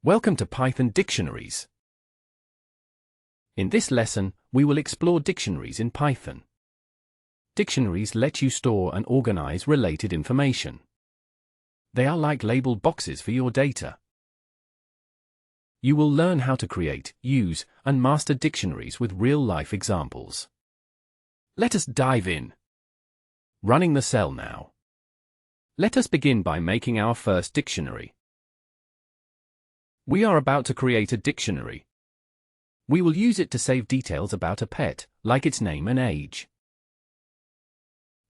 Welcome to Python Dictionaries. In this lesson, we will explore dictionaries in Python. Dictionaries let you store and organize related information. They are like labeled boxes for your data. You will learn how to create, use, and master dictionaries with real-life examples. Let us dive in. Running the cell now. Let us begin by making our first dictionary. We are about to create a dictionary. We will use it to save details about a pet, like its name and age.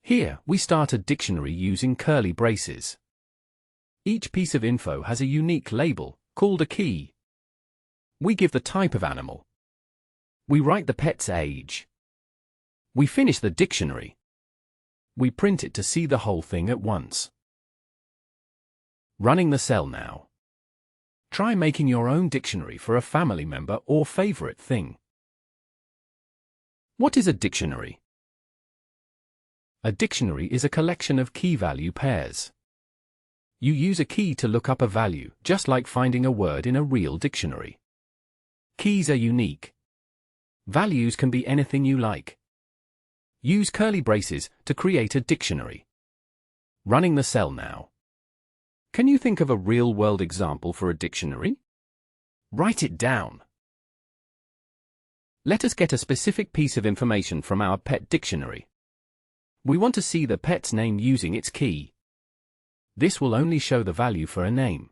Here, we start a dictionary using curly braces. Each piece of info has a unique label, called a key. We give the type of animal. We write the pet's age. We finish the dictionary. We print it to see the whole thing at once. Running the cell now. Try making your own dictionary for a family member or favorite thing. What is a dictionary? A dictionary is a collection of key-value pairs. You use a key to look up a value, just like finding a word in a real dictionary. Keys are unique. Values can be anything you like. Use curly braces to create a dictionary. Running the cell now. Can you think of a real-world example for a dictionary? Write it down. Let us get a specific piece of information from our pet dictionary. We want to see the pet's name using its key. This will only show the value for a name.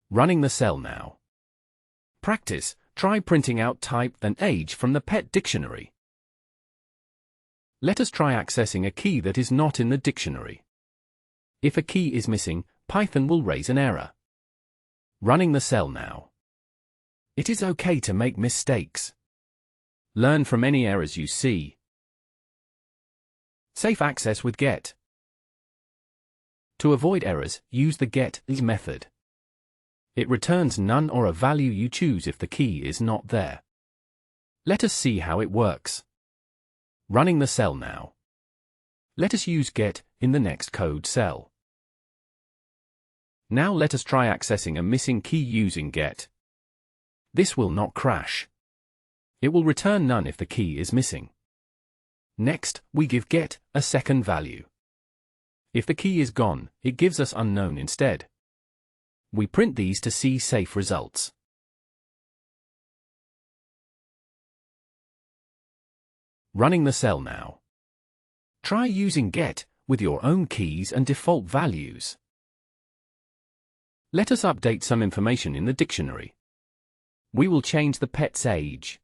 Running the cell now. Practice. Try printing out type and age from the pet dictionary. Let us try accessing a key that is not in the dictionary. If a key is missing, Python will raise an error. Running the cell now. It is okay to make mistakes. Learn from any errors you see. Safe access with get. To avoid errors, use the get method. It returns none or a value you choose if the key is not there. Let us see how it works. Running the cell now. Let us use get in the next code cell. Now let us try accessing a missing key using get. This will not crash. It will return none if the key is missing. Next, we give get a second value. If the key is gone, it gives us unknown instead. We print these to see safe results. Running the cell now. Try using get with your own keys and default values. Let us update some information in the dictionary. We will change the pet's age.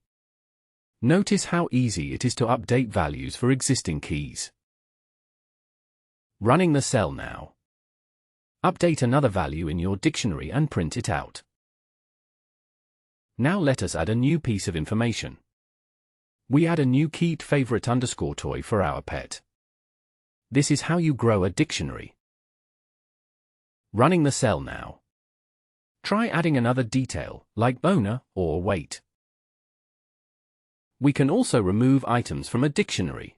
Notice how easy it is to update values for existing keys. Running the cell now. Update another value in your dictionary and print it out. Now let us add a new piece of information. We add a new keyed favorite underscore toy for our pet. This is how you grow a dictionary. Running the cell now. Try adding another detail, like owner or weight. We can also remove items from a dictionary.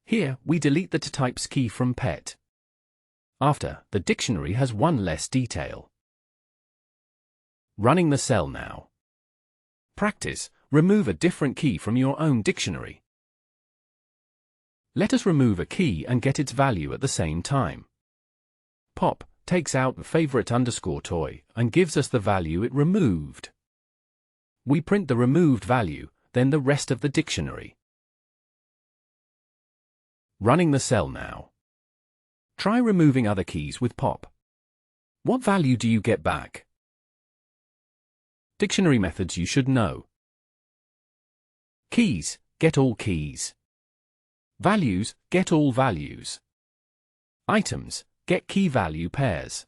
Here, we delete the types key from pet. After, the dictionary has one less detail. Running the cell now. Practice. Remove a different key from your own dictionary. Let us remove a key and get its value at the same time. Pop takes out the favorite underscore toy and gives us the value it removed. We print the removed value, then the rest of the dictionary. Running the cell now. Try removing other keys with pop. What value do you get back? Dictionary methods you should know. Keys, get all keys. Values, get all values. Items, get key value pairs.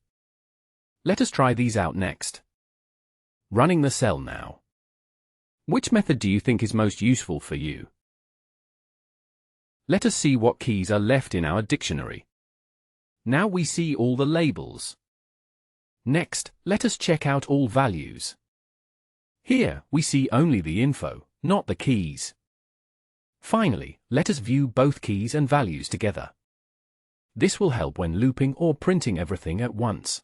Let us try these out next. Running the cell now. Which method do you think is most useful for you? Let us see what keys are left in our dictionary. Now we see all the labels. Next, let us check out all values. Here, we see only the info, not the keys. Finally, let us view both keys and values together. This will help when looping or printing everything at once.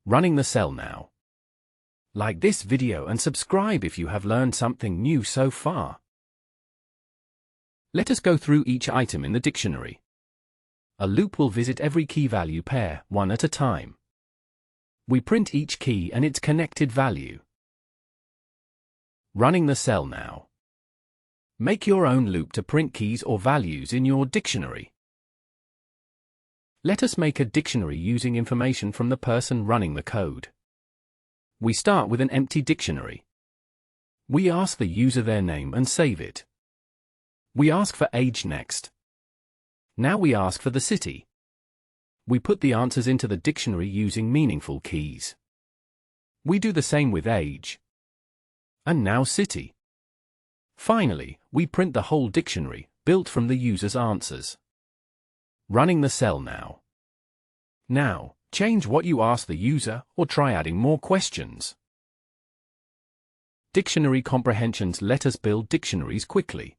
Running the cell now. Like this video and subscribe if you have learned something new so far. Let us go through each item in the dictionary. A loop will visit every key value pair, one at a time. We print each key and its connected value. Running the cell now. Make your own loop to print keys or values in your dictionary. Let us make a dictionary using information from the person running the code. We start with an empty dictionary. We ask the user their name and save it. We ask for age next. Now we ask for the city. We put the answers into the dictionary using meaningful keys. We do the same with age. And now city. Finally, we print the whole dictionary, built from the user's answers. Running the cell now. Now, change what you ask the user or try adding more questions. Dictionary comprehensions let us build dictionaries quickly.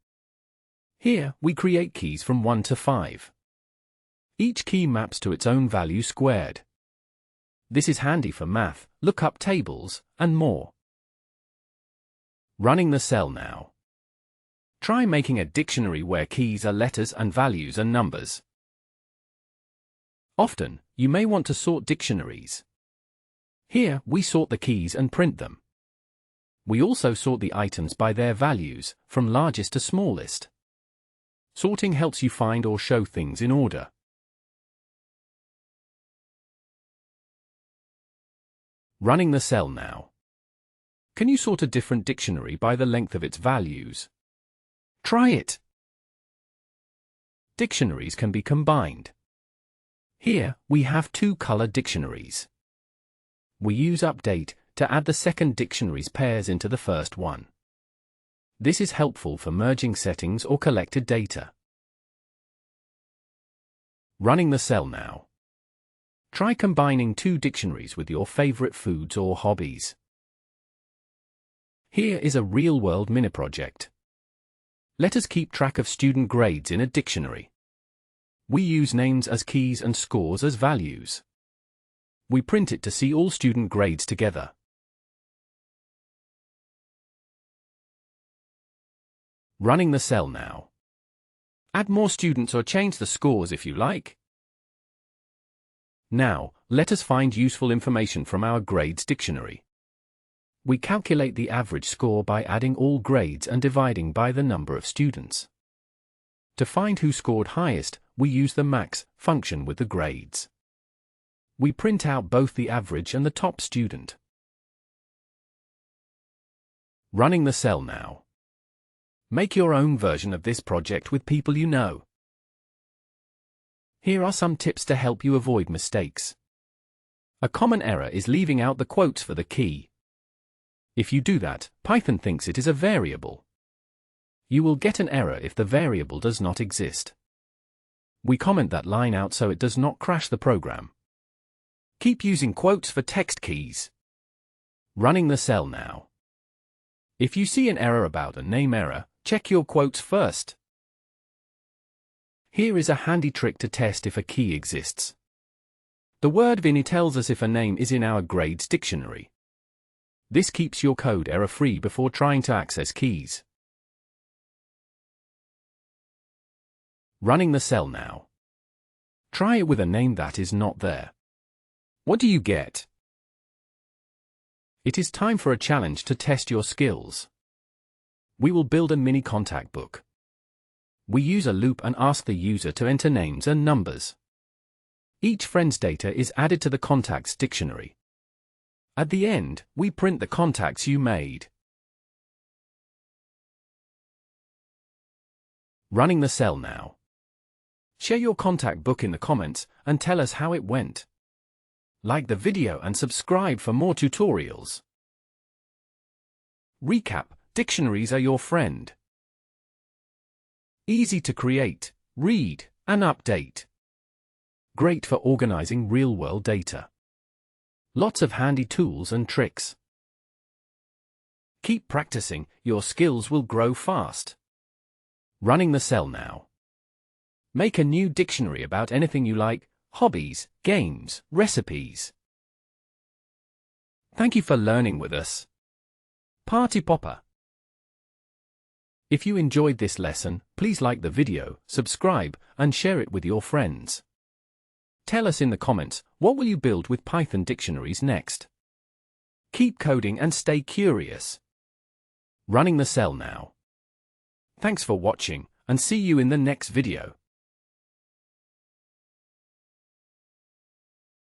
Here, we create keys from 1 to 5. Each key maps to its own value squared. This is handy for math, lookup tables, and more. Running the cell now. Try making a dictionary where keys are letters and values are numbers. Often, you may want to sort dictionaries. Here, we sort the keys and print them. We also sort the items by their values, from largest to smallest. Sorting helps you find or show things in order. Running the cell now. Can you sort a different dictionary by the length of its values? Try it. Dictionaries can be combined. Here, we have two color dictionaries. We use update to add the second dictionary's pairs into the first one. This is helpful for merging settings or collected data. Running the cell now. Try combining two dictionaries with your favorite foods or hobbies. Here is a real-world mini-project. Let us keep track of student grades in a dictionary. We use names as keys and scores as values. We print it to see all student grades together. Running the cell now. Add more students or change the scores if you like. Now, let us find useful information from our grades dictionary. We calculate the average score by adding all grades and dividing by the number of students. To find who scored highest, we use the max function with the grades. We print out both the average and the top student. Running the cell now. Make your own version of this project with people you know. Here are some tips to help you avoid mistakes. A common error is leaving out the quotes for the key. If you do that, Python thinks it is a variable. You will get an error if the variable does not exist. We comment that line out so it does not crash the program. Keep using quotes for text keys. Running the cell now. If you see an error about a name error, check your quotes first. Here is a handy trick to test if a key exists. The word Vinny tells us if a name is in our grades dictionary. This keeps your code error-free before trying to access keys. Running the cell now. Try it with a name that is not there. What do you get? It is time for a challenge to test your skills. We will build a mini contact book. We use a loop and ask the user to enter names and numbers. Each friend's data is added to the contacts dictionary. At the end, we print the contacts you made. Running the cell now. Share your contact book in the comments and tell us how it went. Like the video and subscribe for more tutorials. Recap: dictionaries are your friend. Easy to create, read, and update. Great for organizing real-world data. Lots of handy tools and tricks. Keep practicing, your skills will grow fast. Running the cell now. Make a new dictionary about anything you like: hobbies, games, recipes. Thank you for learning with us. Party Popper. If you enjoyed this lesson, please like the video, subscribe, and share it with your friends. Tell us in the comments, what will you build with Python dictionaries next? Keep coding and stay curious. Running the cell now. Thanks for watching, and see you in the next video.